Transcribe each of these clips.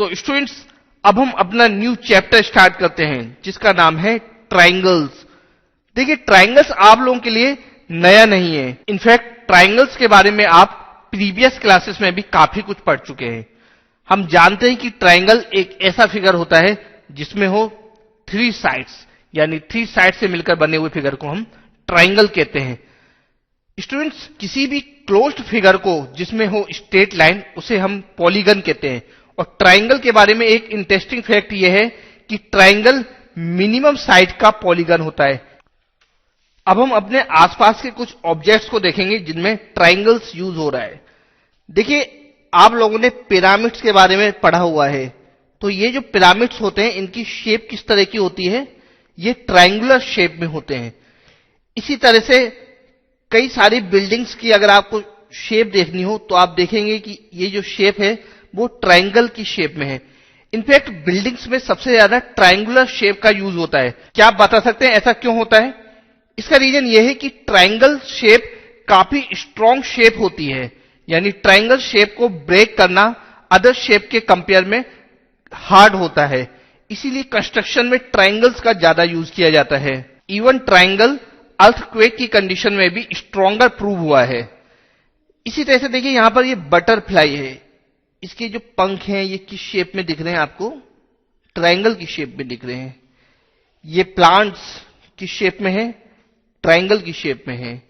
तो स्टूडेंट्स, अब हम अपना न्यू चैप्टर स्टार्ट करते हैं जिसका नाम है ट्राइंगल्स। देखिए, ट्राइंगल्स आप लोगों के लिए नया नहीं है। इनफैक्ट ट्राइंगल्स के बारे में आप प्रीवियस क्लासेस में भी काफी कुछ पढ़ चुके हैं। हम जानते हैं कि ट्राइंगल एक ऐसा फिगर होता है जिसमें हो 3 साइड्स, यानी 3 साइड से मिलकर बने हुए फिगर को हम ट्राइंगल कहते हैं। स्टूडेंट्स, किसी भी क्लोज्ड फिगर को जिसमें हो स्ट्रेट लाइन, उसे हम पॉलीगन कहते हैं। और ट्राइंगल के बारे में एक इंटरेस्टिंग फैक्ट यह है कि ट्राइंगल मिनिमम साइड का पॉलीगन होता है। अब हम अपने आसपास के कुछ ऑब्जेक्ट्स को देखेंगे जिनमें ट्राइंगल्स यूज हो रहा है। देखिए, आप लोगों ने पिरामिड्स के बारे में पढ़ा हुआ है, तो ये जो पिरामिड्स होते हैं इनकी शेप किस तरह की होती है? ये ट्राइंगुलर शेप में होते हैं। इसी तरह से कई सारी बिल्डिंग्स की अगर आपको शेप देखनी हो तो आप देखेंगे कि ये जो शेप है वो ट्राइंगल की शेप में है। इनफैक्ट बिल्डिंग्स में सबसे ज्यादा ट्राइंगुलर शेप का यूज होता है। क्या आप बता सकते हैं ऐसा क्यों होता है? इसका रीजन यह है कि ट्राइंगल शेप काफी स्ट्रॉन्ग शेप होती है, यानी ट्राइंगल शेप को ब्रेक करना अदर शेप के कंपेयर में हार्ड होता है। इसीलिए कंस्ट्रक्शन में ट्राइंगल्स का ज्यादा यूज किया जाता है। इवन ट्राइंगल अर्थक्वेक की कंडीशन में भी स्ट्रॉन्गर प्रूव हुआ है। इसी तरह से देखिए, यहां पर ये बटरफ्लाई है, इसके जो पंख हैं ये किस शेप में दिख रहे हैं आपको? ट्राइंगल की शेप में दिख रहे हैं। ये प्लांट्स किस शेप में है? ट्राइंगल की शेप में है।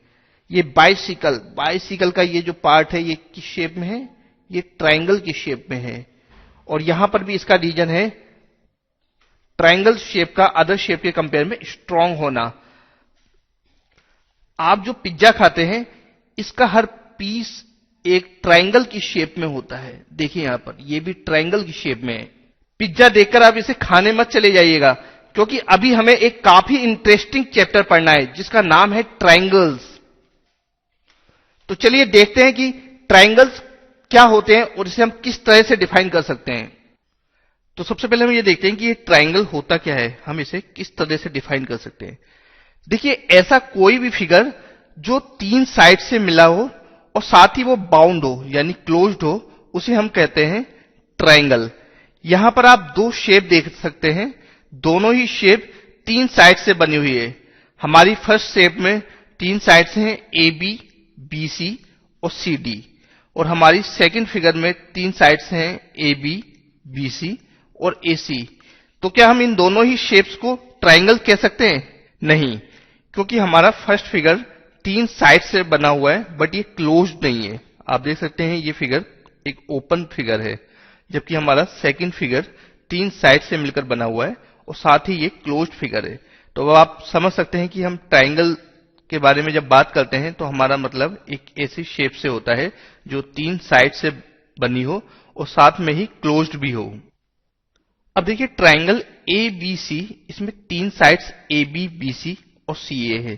ये बाइसिकल का ये जो पार्ट है ये किस शेप में है? ये ट्राइंगल की शेप में है। और यहां पर भी इसका रीजन है ट्राइंगल शेप का अदर शेप के कंपेयर में स्ट्रांग होना। आप जो पिज्जा खाते हैं इसका हर पीस एक ट्राइंगल की शेप में होता है। देखिए यहां पर ये भी ट्राइंगल की शेप में है। पिज्जा देखकर आप इसे खाने मत चले जाइएगा, क्योंकि अभी हमें एक काफी इंटरेस्टिंग चैप्टर पढ़ना है जिसका नाम है ट्राइंगल्स। तो चलिए देखते हैं कि ट्राइंगल्स क्या होते हैं और इसे हम किस तरह से डिफाइन कर सकते हैं। तो सबसे पहले हम ये देखते हैं कि ये ट्राइंगल होता क्या है, हम इसे किस तरह से डिफाइन कर सकते हैं। देखिए, ऐसा कोई भी फिगर जो 3 साइड से मिला हो और साथ ही वो बाउंड हो यानी क्लोज्ड हो, उसे हम कहते हैं ट्राइंगल। यहां पर आप 2 शेप देख सकते हैं, दोनों ही शेप 3 साइड से बनी हुई है। हमारी फर्स्ट शेप में 3 साइड से हैं AB, BC और CD, और हमारी सेकंड फिगर में 3 साइड से हैं AB, BC और AC। तो क्या हम इन दोनों ही शेप्स को ट्राइंगल कह सकते हैं? नहीं, क्योंकि हमारा फर्स्ट फिगर 3 साइड से बना हुआ है बट ये क्लोज्ड नहीं है। आप देख सकते हैं ये फिगर एक ओपन फिगर है, जबकि हमारा सेकंड फिगर 3 साइड से मिलकर बना हुआ है और साथ ही ये क्लोज्ड फिगर है। तो अब आप समझ सकते हैं कि हम ट्राइंगल के बारे में जब बात करते हैं तो हमारा मतलब एक ऐसी शेप से होता है जो 3 साइड से बनी हो और साथ में ही क्लोज्ड भी हो। अब देखिए, ट्राइंगल ABC, इसमें 3 साइड्स AB, BC और CA है।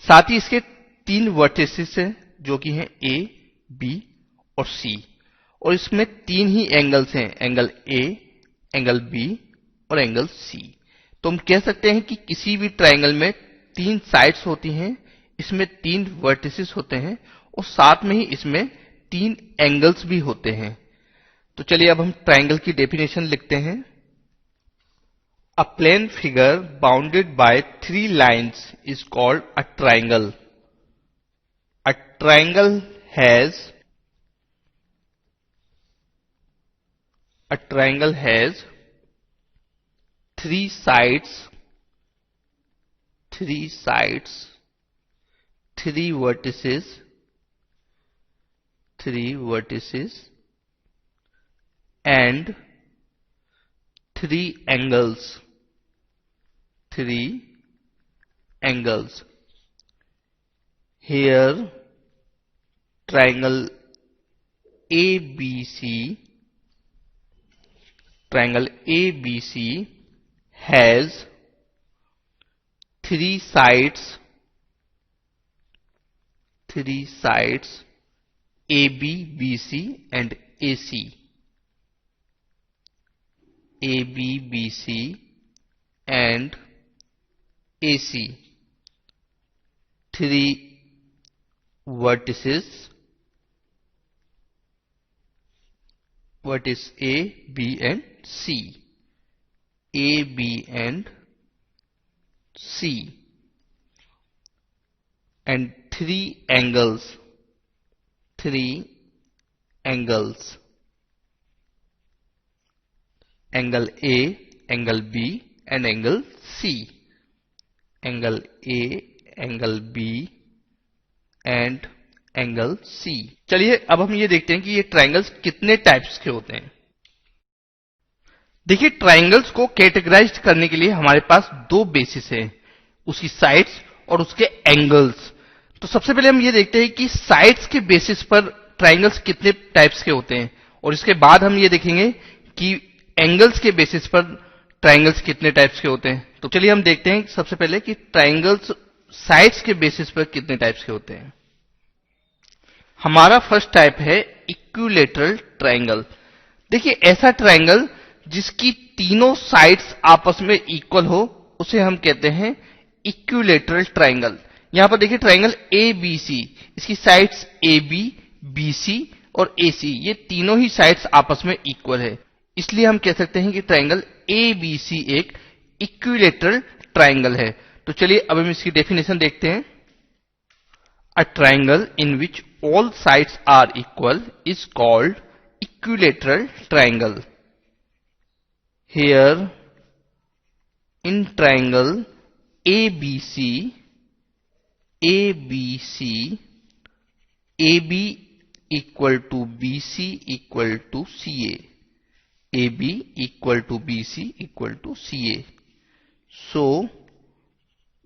साथ ही इसके 3 वर्टिसेस हैं जो कि हैं A, B और C, और इसमें 3 ही एंगल्स हैं, एंगल A, एंगल B और एंगल C। तो हम कह सकते हैं कि किसी भी ट्राइंगल में 3 साइड्स होती हैं, इसमें 3 वर्टिसेस होते हैं और साथ में ही इसमें 3 एंगल्स भी होते हैं। तो चलिए अब हम ट्राइंगल की डेफिनेशन लिखते हैं। A plane figure bounded by 3 lines is called a triangle. A triangle has 3 sides, 3 vertices, 3 vertices and 3 angles. 3 angles. Here triangle ABC has 3 sides AB, BC and AC. AB, BC and AC. 3 vertices what is A, B and C? A, B and C, and three angles, angle A, angle B and angle C, angle A, angle B and angle C. चलिए अब हम ये देखते हैं कि ये triangles कितने types के होते हैं। देखिए, ट्राइंगल्स को कैटेगराइज करने के लिए हमारे पास दो बेसिस हैं, उसकी साइड्स और उसके एंगल्स। तो सबसे पहले हम ये देखते हैं कि साइड्स के बेसिस पर ट्राइंगल्स कितने टाइप्स के होते हैं, और इसके बाद हम ये देखेंगे कि एंगल्स के बेसिस पर ट्राइंगल्स कितने टाइप्स के होते हैं। तो चलिए हम देखते हैं सबसे पहले कि ट्राइंगल्स साइड्स के बेसिस पर कितने टाइप्स के होते हैं। हमारा फर्स्ट टाइप है इक्विलैटरल ट्राइंगल। देखिए, ऐसा ट्राइंगल जिसकी तीनों साइड्स आपस में इक्वल हो उसे हम कहते हैं इक्विलैटरल ट्राइंगल। यहां पर देखिए ट्राइंगल ए बी सी, इसकी sides A B, B C और ए सी, ये तीनों ही साइड्स आपस में इक्वल है, इसलिए हम कह सकते हैं कि ट्राइंगल ए बी सी एक इक्विलैटरल ट्राइंगल है। तो चलिए अब हम इसकी डेफिनेशन देखते हैं। A triangle in which all sides are equal is called equilateral triangle. Here, in triangle ABC, AB equal to BC equal to CA, AB equal to BC equal to CA. So,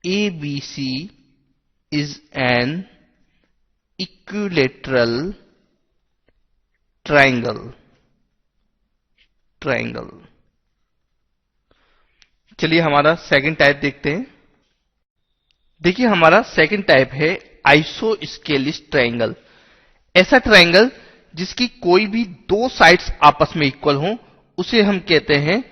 ABC is an equilateral triangle. चलिए हमारा second type देखते हैं। देखिए, हमारा second type है isosceles triangle. ऐसा triangle जिसकी कोई भी दो साइड्स आपस में इक्वल हो उसे हम कहते हैं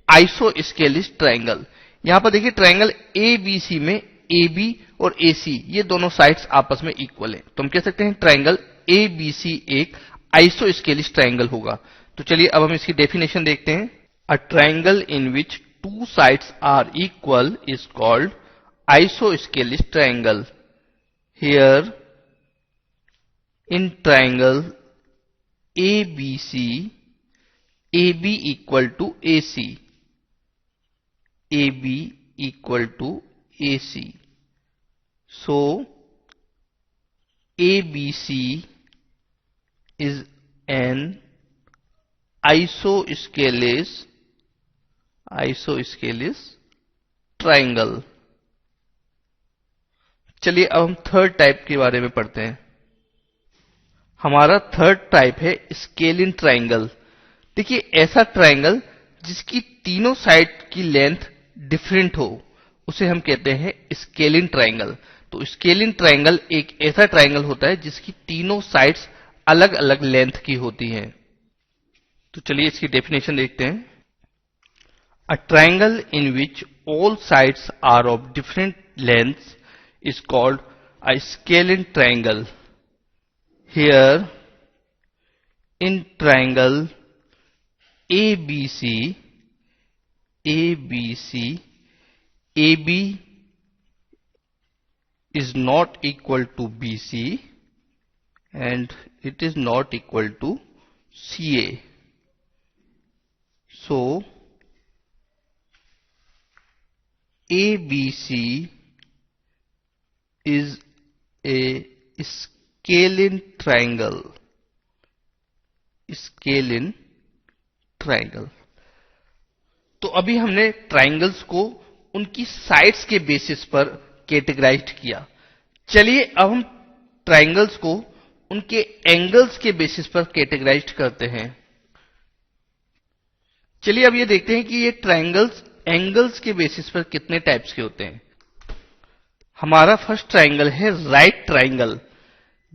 आइसोस्केलिस ट्राइंगल। यहां पर देखिए ट्राइंगल ए बी सी में ए बी और ए सी ये दोनों साइड्स आपस में इक्वल है, तो हम कह सकते हैं ट्राइंगल ए बी सी एक आइसोस्केलिस ट्राइंगल होगा। तो चलिए अब हम इसकी डेफिनेशन देखते हैं। A triangle in which two sides are equal is called isosceles triangle. Here in triangle A B C, A B equal to A C, A B equal to AC. So, ABC is an isosceles triangle. चलिए अब हम third type के बारे में पढ़ते हैं। हमारा third type है स्केलिन ट्राइंगल। देखिए, ऐसा ट्राइंगल जिसकी तीनों साइड की लेंथ डिफरेंट हो उसे हम कहते हैं स्केलिन ट्राइंगल। तो स्केलिन ट्राइंगल एक ऐसा ट्राइंगल होता है जिसकी तीनों साइड्स अलग अलग लेंथ की होती हैं। तो चलिए इसकी डेफिनेशन देखते हैं। A triangle in which all sides are of different lengths is called a scalene triangle. Here in triangle A B C, AB is not equal to BC and it is not equal to CA. So, ABC is a scalene triangle. तो अभी हमने triangles को उनकी sides के basis पर categorised किया। चलिए अब हम ट्राइंगल्स को उनके एंगल्स के बेसिस पर कैटेगराइज्ड करते हैं। चलिए अब ये देखते हैं कि ये ट्राइंगल्स एंगल्स के बेसिस पर कितने टाइप्स के होते हैं। हमारा फर्स्ट ट्राइंगल है राइट ट्राइंगल।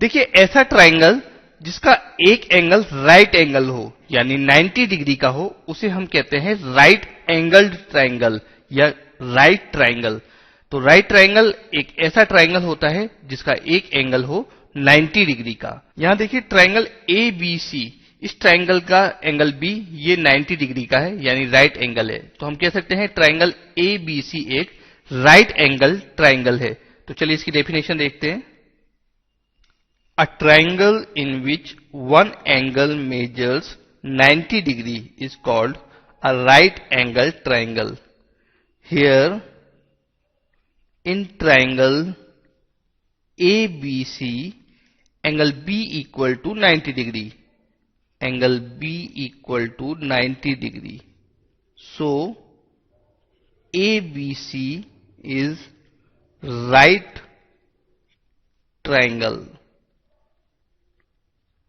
देखिए, ऐसा ट्राइंगल जिसका एक एंगल राइट एंगल हो यानी 90 डिग्री का हो उसे हम कहते हैं राइट एंगल्ड ट्राइंगल या राइट ट्राइंगल। तो राइट ट्राइंगल एक ऐसा ट्राइंगल होता है जिसका एक एंगल हो 90 डिग्री का। यहां देखिए ट्राइंगल ए बी सी, इस ट्राइंगल का एंगल बी ये 90 डिग्री का है, यानी राइट एंगल है। तो हम कह सकते हैं ट्राइंगल एबीसी एक राइट एंगल ट्राइंगल है। तो चलिए इसकी डेफिनेशन देखते हैं। A triangle in which one angle measures 90 degree is called a right angle triangle. Here in triangle ABC, angle B equal to 90 degree. Angle B equal to 90 degree. So ABC is right triangle.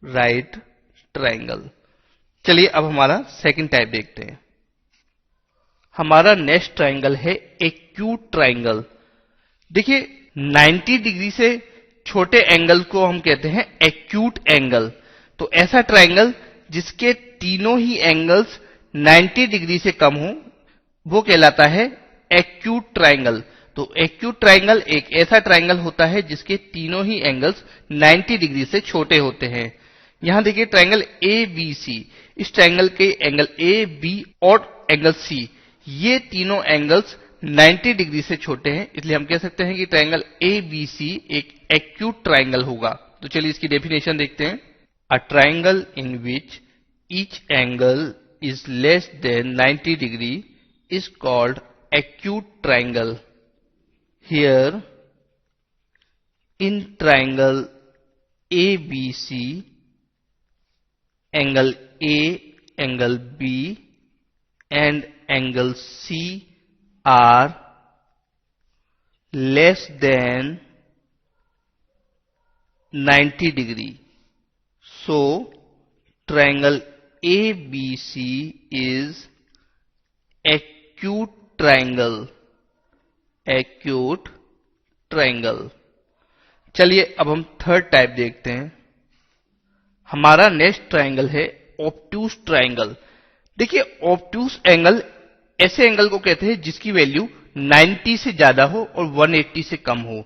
Right triangle. चलिए अब हमारा second type देखते हैं। हमारा next triangle है acute triangle. देखिए 90 degree से छोटे एंगल को हम कहते हैं एक्यूट एंगल। तो ऐसा ट्राइंगल जिसके तीनों ही एंगल्स 90 डिग्री से कम हो वो कहलाता है एक्यूट ट्राइंगल। तो एक्यूट ट्राइंगल एक ऐसा ट्राइंगल होता है जिसके तीनों ही एंगल्स 90 डिग्री से छोटे होते हैं। यहां देखिए ट्राइंगल ए बी सी, इस ट्राइंगल के एंगल ए बी और एंगल सी ये तीनों एंगल्स 90 डिग्री से छोटे हैं, इसलिए हम कह सकते हैं कि ट्राइंगल ए बी सी एक एक्यूट ट्राइंगल होगा। तो चलिए इसकी डेफिनेशन देखते हैं। A triangle in which each angle is less than 90 degree is called acute triangle. Here in triangle A B C, angle A, angle B and angle C are less than 90 degree. So triangle ABC is acute triangle. Acute triangle. चलिए अब हम third type देखते हैं। हमारा next triangle है ऑब्टूस triangle. देखिए ऑब्टूस angle ऐसे angle को कहते हैं जिसकी वैल्यू 90 से ज्यादा हो और 180 से कम हो।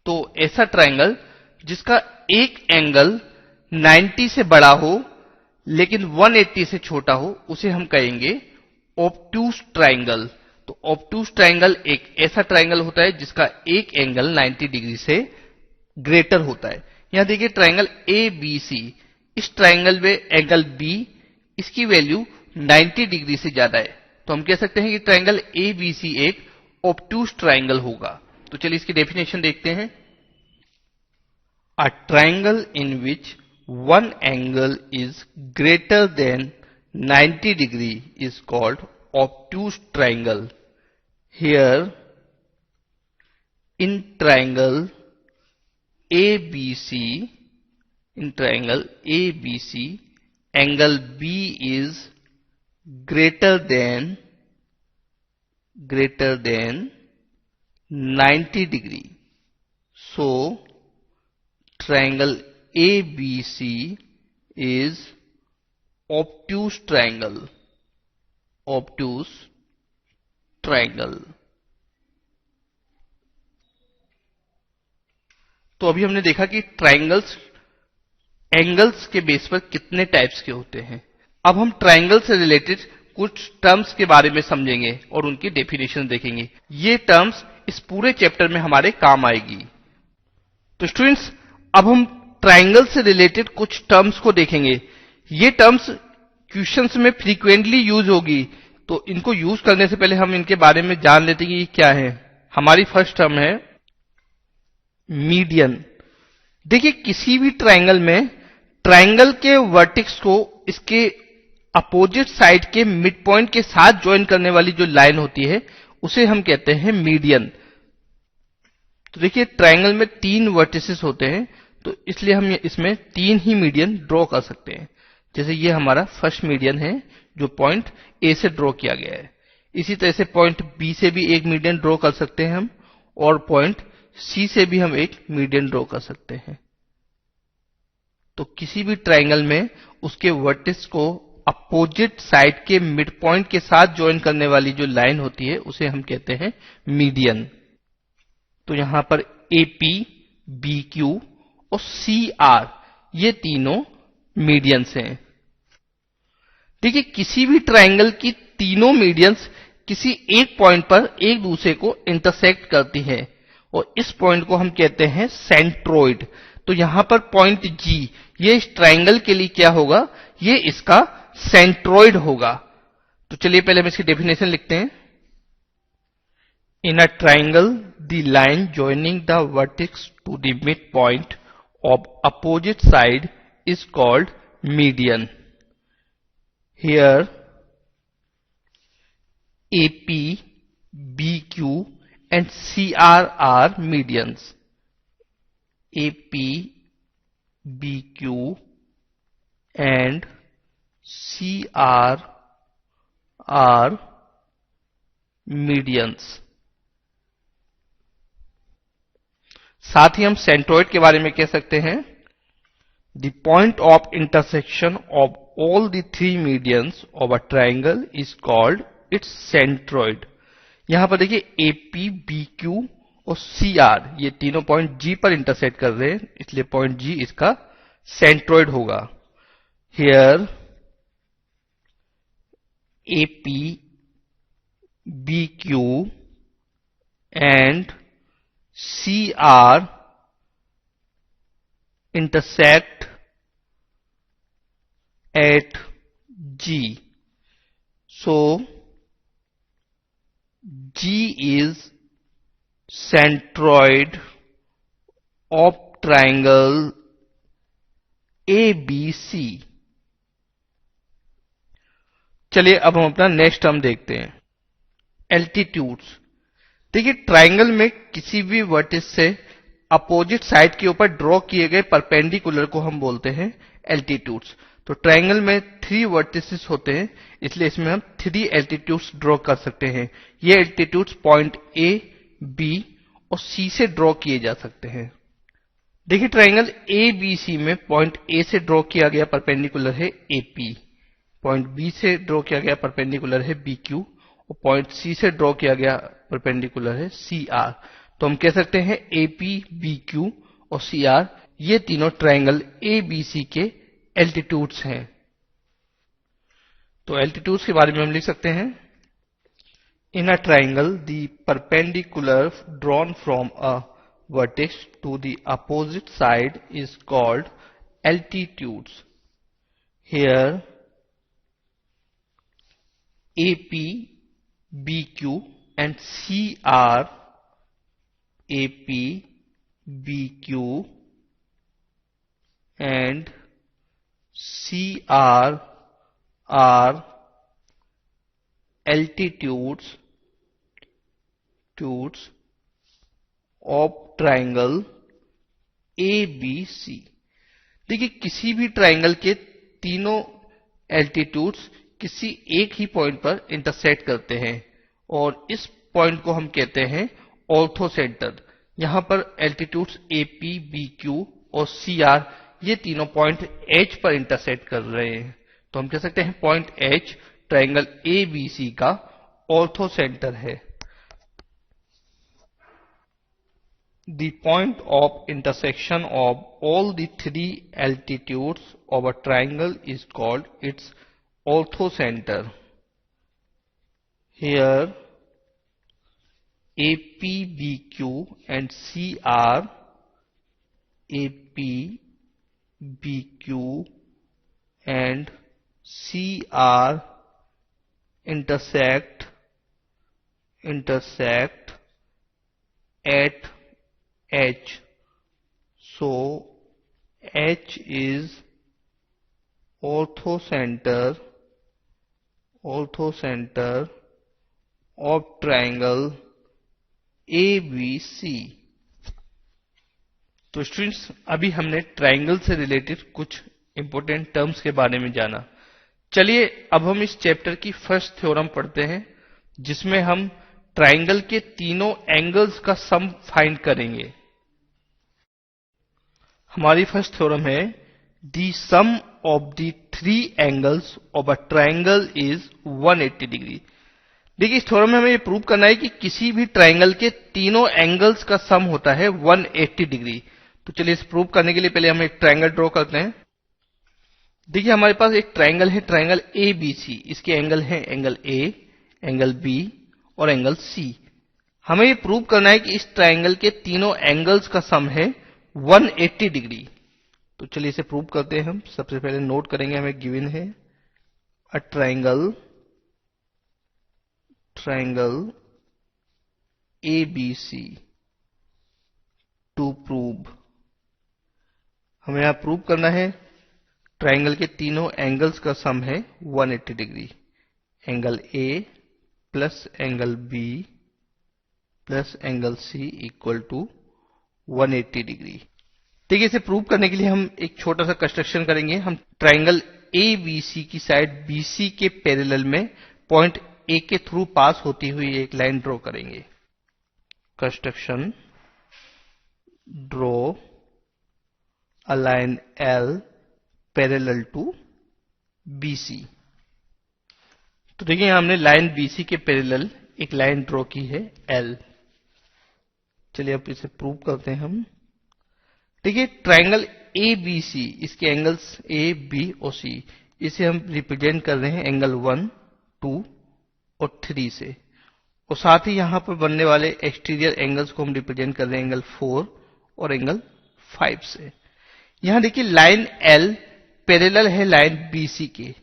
तो ऐसा ट्राइंगल जिसका एक एंगल 90 से बड़ा हो लेकिन 180 से छोटा हो उसे हम कहेंगे ऑब्टूस ट्राइंगल। तो ऑब्टूस ट्राइंगल एक ऐसा ट्राइंगल होता है जिसका एक एंगल 90 डिग्री से ग्रेटर होता है। यहां देखिए ट्राइंगल ए बी सी, इस ट्राइंगल में एंगल बी इसकी वैल्यू 90 डिग्री से ज्यादा है। तो हम कह सकते हैं कि ट्राइंगल ए बी सी एक ऑब्टूस ट्राइंगल होगा। तो चलिए इसकी डेफिनेशन देखते हैं। A triangle in which one angle is greater than 90 degree is called obtuse triangle. Here in triangle ABC, in triangle ABC, angle B is greater than 90 degree. So triangle ABC is obtuse triangle. Obtuse triangle. तो अभी हमने देखा कि triangles angles के base पर कितने types के होते हैं। अब हम ट्राइंगल से रिलेटेड कुछ टर्म्स के बारे में समझेंगे और उनकी डेफिनेशन देखेंगे। ये टर्म्स इस पूरे चैप्टर में हमारे काम आएगी। तो स्टूडेंट्स अब हम ट्राइंगल से रिलेटेड कुछ टर्म्स को देखेंगे। ये टर्म्स क्वेश्चंस में फ्रीक्वेंटली यूज होगी, तो इनको यूज करने से पहले हम इनके बारे में जान लेते हैं कि ये क्या है। हमारी फर्स्ट टर्म है मीडियन। देखिए किसी भी ट्राइंगल में ट्राइंगल के वर्टेक्स को इसके अपोजिट साइड के मिड पॉइंट के साथ ज्वाइन करने वाली जो लाइन होती है उसे हम कहते हैं मीडियन। तो देखिए ट्राइंगल में 3 वर्टिसेस होते हैं, तो इसलिए हम इसमें 3 ही मीडियन ड्रॉ कर सकते हैं। जैसे ये हमारा फर्स्ट मीडियन है जो पॉइंट ए से ड्रॉ किया गया है। इसी तरह से पॉइंट बी से भी एक मीडियन ड्रॉ कर सकते हैं हम, और पॉइंट सी से भी हम एक मीडियन ड्रॉ कर सकते हैं। तो किसी भी ट्राइंगल में उसके वर्टेक्स को अपोजिट साइड के मिड पॉइंट के साथ ज्वाइन करने वाली जो लाइन होती है उसे हम कहते हैं मीडियन। तो यहां पर AP, BQ और CR ये तीनों मीडियंस हैं। देखिए किसी भी ट्राइंगल की तीनों मीडियंस किसी एक पॉइंट पर एक दूसरे को इंटरसेक्ट करती हैं और इस पॉइंट को हम कहते हैं सेंट्रोइड। तो यहां पर पॉइंट जी, ये इस ट्राइंगल के लिए क्या होगा, ये इसका सेंट्रोइड होगा। तो चलिए पहले हम इसकी डेफिनेशन लिखते हैं। In a triangle the line joining the vertex to the mid point of opposite side is called median. Here AP, BQ and CR are medians. AP, BQ and CR are medians. साथ ही हम centroid के बारे में कह सकते हैं The point of intersection of all the three medians of a triangle is called its centroid. यहां पर देखिए AP, BQ और CR ये तीनों पॉइंट G पर इंटरसेक्ट कर रहे हैं, इसलिए पॉइंट G इसका सेंट्रोइड होगा। Here AP, BQ and CR intersect at G. So G is centroid of triangle ABC. चलिए अब हम अपना नेक्स्ट टर्म देखते हैं, एल्टीट्यूड्स। देखिए ट्राइंगल में किसी भी वर्टिस से अपोजिट साइड के ऊपर ड्रॉ किए गए परपेंडिकुलर को हम बोलते हैं एल्टीट्यूड्स। तो ट्राइंगल में 3 वर्टिसेस होते हैं, इसलिए इसमें हम 3 एल्टीट्यूड्स ड्रॉ कर सकते हैं। ये एल्टीट्यूड्स पॉइंट ए, बी और सी से ड्रॉ किए जा सकते हैं। देखिए ट्राइंगल ए बी सी में पॉइंट ए से ड्रॉ किया गया परपेंडिकुलर है एपी, पॉइंट बी से ड्रॉ किया गया परपेंडिकुलर है बीक्यू और पॉइंट सी से ड्रॉ किया गया परपेंडिकुलर है सीआर। तो हम कह सकते हैं एपी, बीक्यू और सीआर ये तीनों ट्राइंगल ए बी सी के एल्टीट्यूड्स हैं। तो एल्टीट्यूड्स के बारे में हम लिख सकते हैं, in a triangle the perpendicular drawn from a vertex to the opposite side is called altitudes. Here AP, BQ and CR, AP, BQ and CR are altitudes of triangle ABC। देखिए किसी भी ट्राइंगल के तीनों altitudes किसी एक ही point पर intersect करते हैं और इस पॉइंट को हम कहते हैं ऑर्थो सेंटर। यहां पर एल्टीट्यूड्स एपी, बीक्यू और सीआर ये तीनों पॉइंट एच पर इंटरसेक्ट कर रहे हैं। तो हम कह सकते हैं point H triangle A B C का ऑर्थो सेंटर है। The point of intersection of all the 3 altitudes of a triangle is called its orthocenter. Here AP, BQ and CR, AP, BQ and CR intersect at H. So H is orthocenter of triangle ABC। तो students अभी हमने triangle से related कुछ important terms के बारे में जाना। चलिए अब हम इस चैप्टर की फर्स्ट थ्योरम पढ़ते हैं जिसमें हम ट्राइंगल के तीनों एंगल्स का सम फाइंड करेंगे। हमारी फर्स्ट थ्योरम है the sum of the 3 angles of a triangle is 180 degree. देखिए इस थ्योरम में हमें ये प्रूव करना है कि किसी भी ट्राइंगल के तीनों एंगल्स का सम होता है 180 डिग्री। तो चलिए इस प्रूव करने के लिए पहले हम एक ट्राइंगल ड्रॉ करते हैं। देखिए हमारे पास एक ट्राइंगल है, ट्राइंगल ए बी सी। इसके एंगल है एंगल ए, एंगल बी और एंगल सी। हमें ये प्रूव करना है कि इस ट्राइंगल के तीनों एंगल्स का सम है 180 डिग्री। तो चलिए इसे प्रूव करते हैं हम। सबसे पहले नोट करेंगे, हमें गिवन है a triangle A B C to prove. हमें यहां प्रूव करना है ट्राइंगल के तीनों एंगल्स का सम है 180 degree. Angle A plus angle B plus angle C equal to 180 degree. देखिए इसे प्रूव करने के लिए हम एक छोटा सा कंस्ट्रक्शन करेंगे। हम ट्राइंगल ए बी सी की साइड बी सी के पैरेलल में पॉइंट ए के थ्रू पास होती हुई एक लाइन ड्रॉ करेंगे। Construction, draw a line L parallel to B C. तो देखिए हमने लाइन बी सी के पैरेलल एक लाइन ड्रॉ की है एल। चलिए अब इसे प्रूव करते हैं हम। देखिए ट्राइंगल ए बी सी, इसके एंगल्स ए बी और सी, इसे हम रिप्रेजेंट कर रहे हैं एंगल 1, 2 और 3 से। और साथ ही यहां पर बनने वाले एक्सटीरियर एंगल्स को हम रिप्रेजेंट कर रहे हैं एंगल 4 और एंगल 5 से। यहां देखिए लाइन एल पैरेलल है लाइन बी सी के,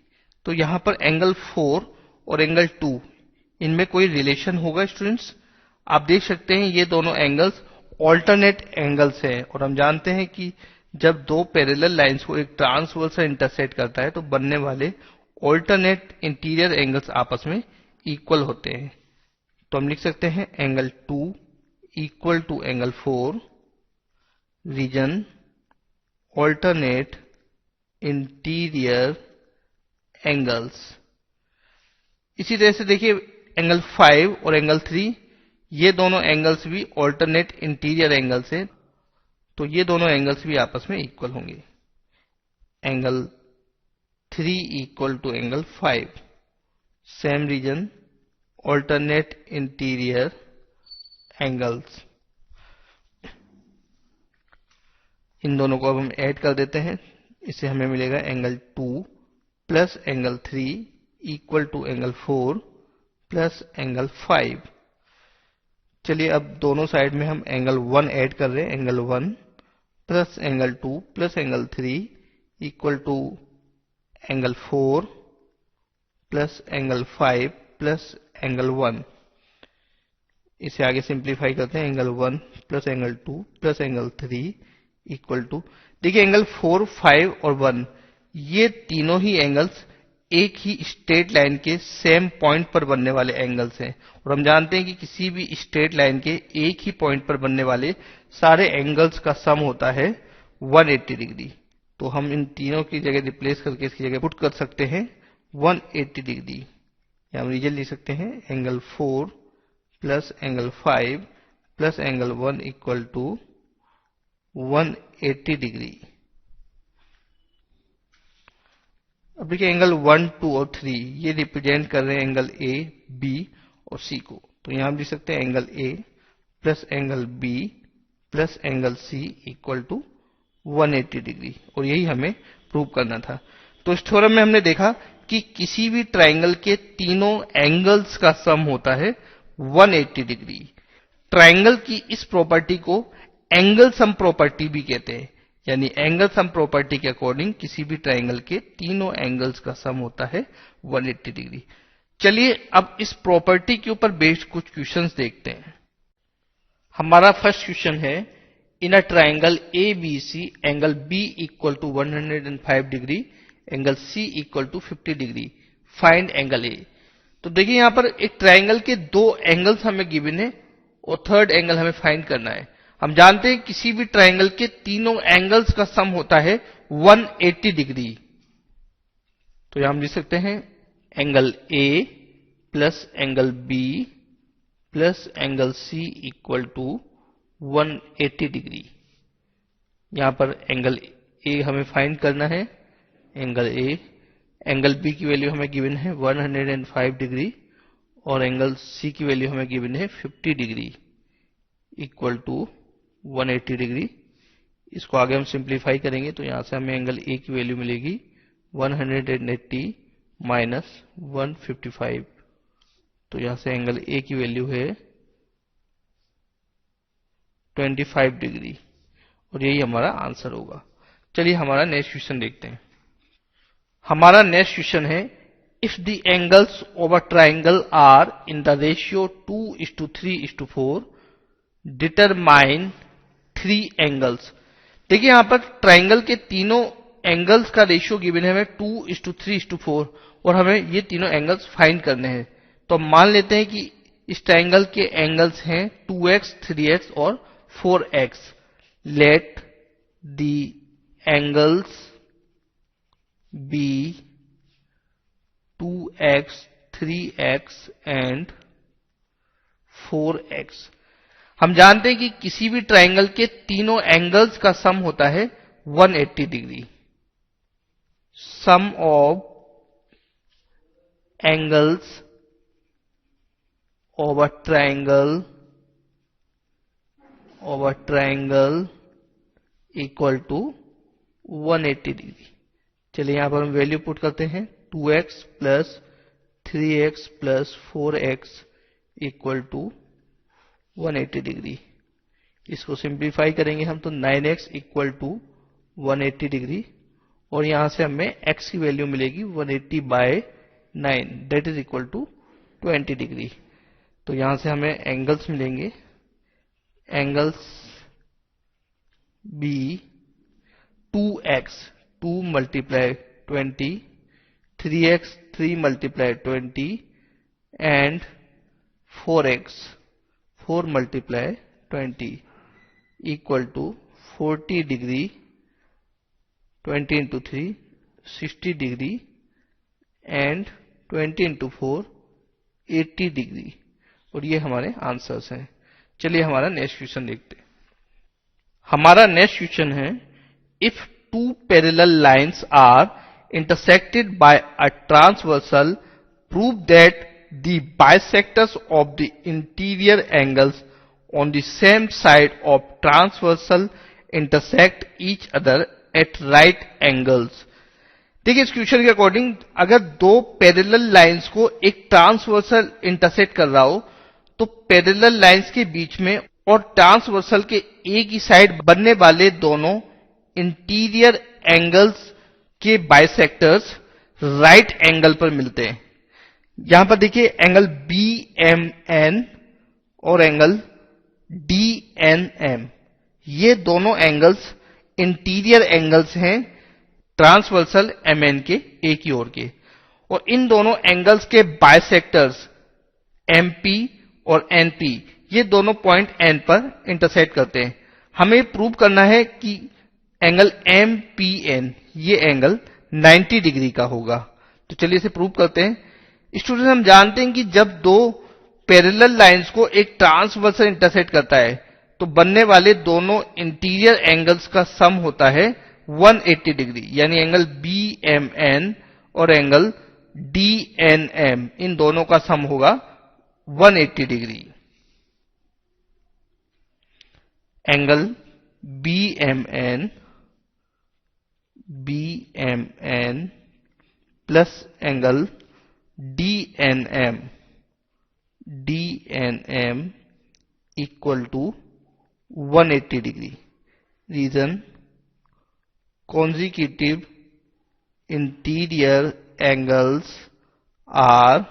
तो यहां पर एंगल 4 और एंगल 2, इनमें कोई रिलेशन होगा स्टूडेंट्स? आप देख सकते हैं ये दोनों एंगल्स ऑल्टरनेट एंगल्स हैं, और हम जानते हैं कि जब दो पैरेलल लाइंस को एक ट्रांसवर्स से इंटरसेक्ट करता है तो बनने वाले ऑल्टरनेट इंटीरियर एंगल्स आपस में इक्वल होते हैं। तो हम लिख सकते हैं angle 2 equal to angle 4, reason alternate interior angles. इसी तरह से देखिए एंगल 5 और एंगल 3, ये दोनों एंगल्स भी ऑल्टरनेट इंटीरियर एंगल्स हैं, तो ये दोनों एंगल्स भी आपस में इक्वल होंगे। Angle 3 equal to angle 5, same reason alternate interior angles. इन दोनों को अब हम ऐड कर देते हैं, इससे हमें मिलेगा angle 2 plus angle 3 equal to angle 4 plus angle 5। चलिए अब दोनों साइड में हम एंगल 1 ऐड कर रहे हैं, angle 1 plus angle 2 plus angle 3 equal to angle 4 plus angle 5 plus angle 1। इसे आगे सिंप्लीफाई करते हैं, angle 1 plus angle 2 plus angle 3 equal to, देखिए एंगल 4, 5 और 1, ये तीनों ही एंगल्स एक ही स्ट्रेट लाइन के सेम पॉइंट पर बनने वाले एंगल्स हैं, और हम जानते हैं कि किसी भी स्ट्रेट लाइन के एक ही पॉइंट पर बनने वाले सारे एंगल्स का सम होता है 180 डिग्री। तो हम इन तीनों की जगह रिप्लेस करके इसकी जगह पुट कर सकते हैं 180 डिग्री। या हम रीजन लिख सकते हैं angle 4 plus angle 5 plus angle 1 equal to 180 degree. अब देखिए एंगल 1, 2 और 3 ये रिप्रेजेंट कर रहे हैं एंगल ए, बी और सी को। तो यहां हम लिख सकते हैं angle A plus angle B plus angle C equal to 180 degree, और यही हमें प्रूव करना था। तो इस थ्योरम में हमने देखा कि किसी भी ट्राइंगल के तीनों एंगल्स का सम होता है 180 डिग्री। ट्राइंगल की इस प्रॉपर्टी को एंगल सम प्रॉपर्टी भी कहते हैं, यानी एंगल सम प्रॉपर्टी के अकॉर्डिंग किसी भी ट्राइंगल के तीनों एंगल्स का सम होता है 180 डिग्री। चलिए अब इस प्रॉपर्टी के ऊपर बेस्ड कुछ क्वेश्चंस देखते हैं। हमारा फर्स्ट क्वेश्चन है, in a triangle A B C angle B equal to 105 degree, angle C equal to 50 degree, find angle A. तो देखिए यहां पर एक ट्राइंगल के दो एंगल्स हमें गिवन है और थर्ड एंगल हमें फाइंड करना है। हम जानते हैं किसी भी ट्राइंगल के तीनों एंगल्स का सम होता है 180 डिग्री। तो यहां हम लिख सकते हैं angle A plus angle B plus angle C equal to 180 degree. यहां पर एंगल ए हमें फाइंड करना है, एंगल ए, एंगल बी की वैल्यू हमें गिवन है 105 डिग्री और एंगल सी की वैल्यू हमें गिवन है 50 डिग्री इक्वल टू 180 डिग्री। इसको आगे हम सिंप्लीफाई करेंगे तो यहां से हमें एंगल ए की वैल्यू मिलेगी 180 माइनस 155, तो यहां से एंगल ए की वैल्यू है 25 डिग्री, और यही हमारा आंसर होगा। चलिए हमारा नेक्स्ट क्वेश्चन देखते हैं। हमारा नेक्स्ट क्वेश्चन है, if the angles of a triangle are in the ratio 2:3:4 determine 3 angles. देखिए यहां पर ट्राइंगल के तीनों एंगल्स का रेशियो गिवन है हमें 2:3:4, और हमें ये तीनों एंगल्स फाइंड करने हैं। तो हम मान लेते हैं कि इस ट्राइंगल के एंगल्स हैं 2x, 3x और 4x। Let the angles be 2x, 3x and 4x। हम जानते हैं कि किसी भी ट्राइंगल के तीनों एंगल्स का सम होता है 180 degree. Sum of angles of a triangle equal to 180 degree. चलिए यहां पर हम वैल्यू पुट करते हैं, 2x plus 3x plus 4x equal to 180 degree. इसको सिंप्लीफाई करेंगे हम तो 9x इक्वल टू 180 डिग्री, और यहां से हमें x की वैल्यू मिलेगी 180/9, that is equal to 20 degree. तो यहां से हमें एंगल्स मिलेंगे, angles be 2x 2 multiply 20, 3x 3 multiply 20 and 4x 4 multiply 20 equal to 40 degree, 20 into 3 60 degree and 20 into 4 80 degree, और ये हमारे आंसर्स हैं। चलिए हमारा नेक्स्ट क्वेश्चन देखते हैं। हमारा नेक्स्ट क्वेश्चन है, if two parallel lines are intersected by a transversal, prove that the bisectors of the interior angles on the same side of transversal intersect each other at right angles. देखिए इस question के according, अगर दो parallel lines को एक transversal intersect कर रहा हो, तो पैरेलल लाइंस के बीच में और ट्रांसवर्सल के एक ही साइड बनने वाले दोनों इंटीरियर एंगल्स के बाइसेक्टर्स राइट एंगल पर मिलते हैं। यहां पर देखिए एंगल BMN और एंगल DNM, ये दोनों एंगल्स इंटीरियर एंगल्स हैं ट्रांसवर्सल MN के एक ही ओर के, और इन दोनों एंगल्स के बाइसेक्टर्स MP और NP, ये दोनों पॉइंट N पर इंटरसेक्ट करते हैं। हमें प्रूव करना है कि एंगल MPN ये एंगल 90 डिग्री का होगा। तो चलिए इसे प्रूव करते हैं। स्टूडेंट हम जानते हैं कि जब दो पैरेलल लाइंस को एक ट्रांसवर्सल इंटरसेक्ट करता है, तो बनने वाले दोनों इंटीरियर एंगल्स का सम होता है 180 डिग्री, यानी एंगल BMN और एंगल DNM, इन दोनों का सम होगा 180 degree. Angle BMN plus angle DNM equal to 180 degree. Reason, consecutive interior angles are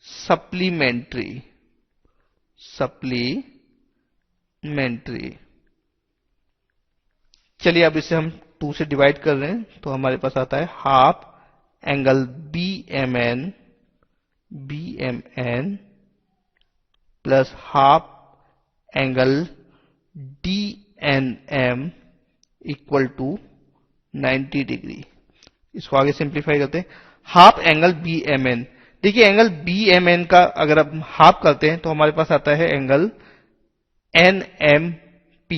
supplementary। चलिए अब इसे हम 2 से डिवाइड कर रहे हैं, तो हमारे पास आता है half angle BMN plus half angle DNM equal to 90 degree. इसको आगे सिंप्लीफाई करते हैं। हाफ एंगल BMN, देखिए एंगल BMN का अगर हम हाफ करते हैं तो हमारे पास आता है एंगल NMP,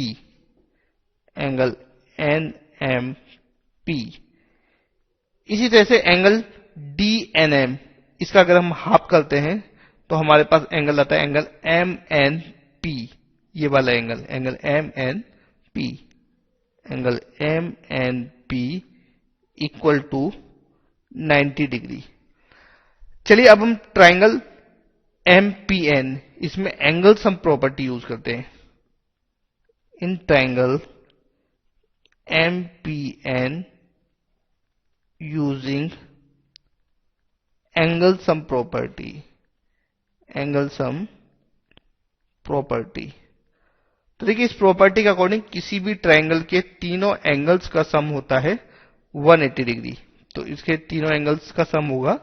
एंगल NMP। इसी तरह से एंगल DNM, इसका अगर हम हाफ करते हैं तो हमारे पास एंगल आता है एंगल MNP, ये वाला angle MNP, angle MNP equal to 90 degree. चलिए अब हम ट्राइंगल MPN, इसमें एंगल सम प्रॉपर्टी यूज करते हैं। In triangle MPN using angle sum property, angle sum property. तो देखिए इस प्रॉपर्टी के अकॉर्डिंग किसी भी ट्राइंगल के तीनों एंगल्स का सम होता है 180 डिग्री। तो इसके तीनों एंगल्स का सम होगा